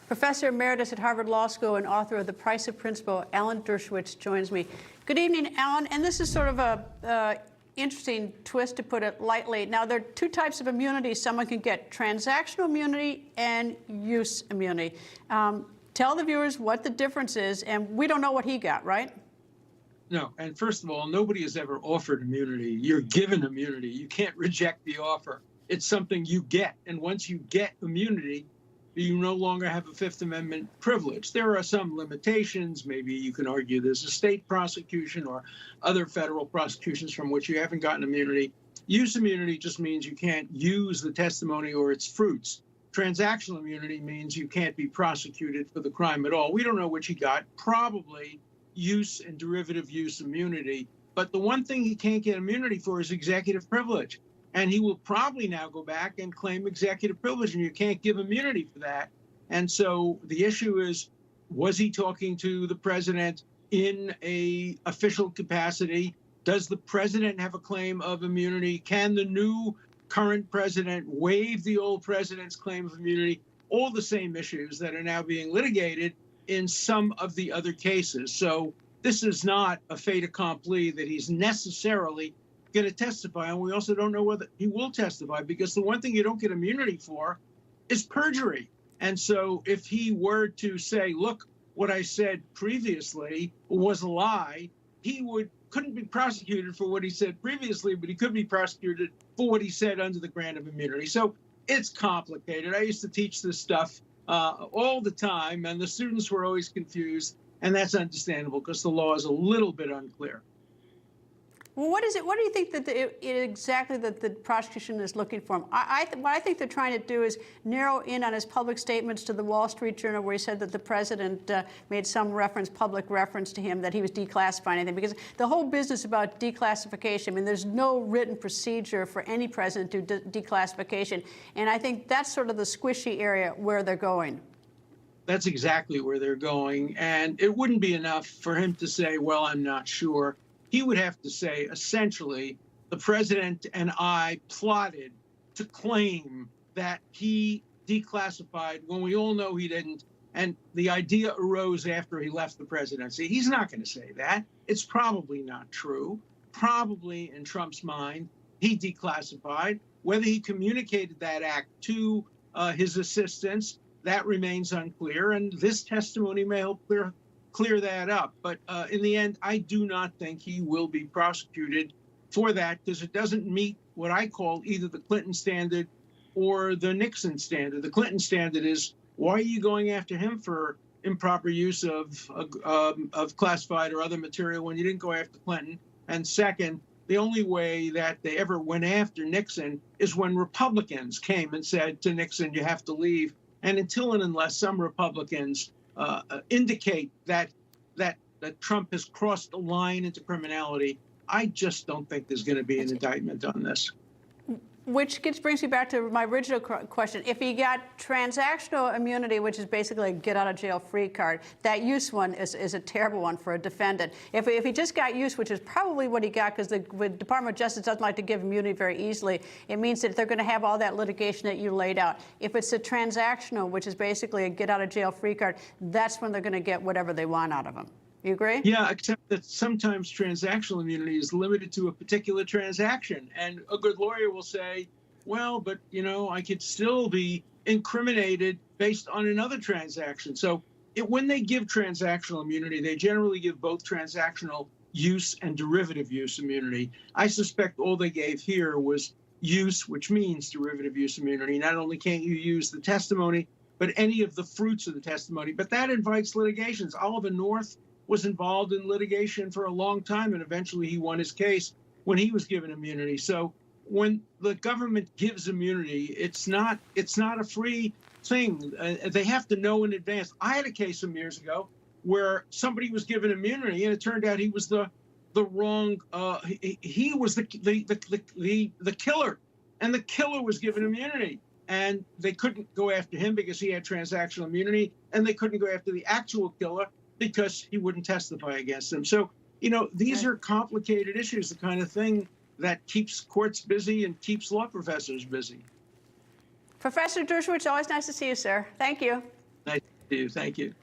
Professor Emeritus at Harvard Law School and author of The Price of Principle, Alan Dershowitz joins me. Good evening, Alan. And this is sort of a interesting twist, to put it lightly. Now, there are two types of immunity. Someone can get transactional immunity and use immunity. Tell the viewers what the difference is, and we don't know what he got, right? No, and first of all, nobody has ever offered immunity. You're given immunity. You can't reject the offer. It's something you get, and once you get immunity, you no longer have a Fifth Amendment privilege. There are some limitations. Maybe you can argue there's a state prosecution or other federal prosecutions from which you haven't gotten immunity. Use immunity just means you can't use the testimony or its fruits. Transactional immunity means you can't be prosecuted for the crime at all. We don't know which he got. Probably use and derivative use immunity. But the one thing he can't get immunity for is executive privilege. And he will probably now go back and claim executive privilege, and you can't give immunity for that. And so the issue is, was he talking to the president in an official capacity? Does the president have a claim of immunity? Can the new current president waive the old president's claim of immunity? All the same issues that are now being litigated in some of the other cases. So this is not a fait accompli that he's necessarily going to testify, and we also don't know whether he will testify, because the one thing you don't get immunity for is perjury. And so if he were to say, look, what I said previously was a lie, he couldn't be prosecuted for what he said previously, but he could be prosecuted for what he said under the grant of immunity. So it's complicated. I used to teach this stuff all the time, and the students were always confused, and that's understandable because the law is a little bit unclear. Well, what is it? What do you think that exactly that the prosecution is looking for him? What I think they're trying to do is narrow in on his public statements to the Wall Street Journal, where he said that the president made some public reference to him, that he was declassifying anything. Because the whole business about declassification, I mean, there's no written procedure for any president to do declassification. And I think that's sort of the squishy area where they're going. That's exactly where they're going. And it wouldn't be enough for him to say, well, I'm not sure. He would have to say, essentially, the president and I plotted to claim that he declassified when we all know he didn't. And the idea arose after he left the presidency. He's not going to say that. It's probably not true. Probably in Trump's mind, he declassified. Whether he communicated that act to his assistants, that remains unclear. And this testimony may help clear that up. But in the end, I do not think he will be prosecuted for that, because it doesn't meet what I call either the Clinton standard or the Nixon standard. The Clinton standard is, why are you going after him for improper use of classified or other material when you didn't go after Clinton? And second, the only way that they ever went after Nixon is when Republicans came and said to Nixon, you have to leave. And until and unless some Republicans indicate that Trump has crossed the line into criminality, I just don't think there's going to be an indictment on this. Which brings me back to my original question. If he got transactional immunity, which is basically a get-out-of-jail-free card, that use one is a terrible one for a defendant. If he just got use, which is probably what he got, because the Department of Justice doesn't like to give immunity very easily, it means that they're going to have all that litigation that you laid out. If it's a transactional, which is basically a get-out-of-jail-free card, that's when they're going to get whatever they want out of him. You agree? Yeah, except that sometimes transactional immunity is limited to a particular transaction. And a good lawyer will say, well, but, you know, I could still be incriminated based on another transaction. So when they give transactional immunity, they generally give both transactional use and derivative use immunity. I suspect all they gave here was use, which means derivative use immunity. Not only can't you use the testimony, but any of the fruits of the testimony. But that invites litigations. Oliver North was involved in litigation for a long time, and eventually he won his case when he was given immunity. So when the government gives immunity, it's not a free thing. They have to know in advance. I had a case some years ago where somebody was given immunity, and it turned out he was the wrong. He was the killer, and the killer was given immunity, and they couldn't go after him because he had transactional immunity, and they couldn't go after the actual killer because he wouldn't testify against them. So, you know, these are complicated issues, the kind of thing that keeps courts busy and keeps law professors busy. Professor Dershowitz, always nice to see you, sir. Thank you. Nice. to you. Thank you.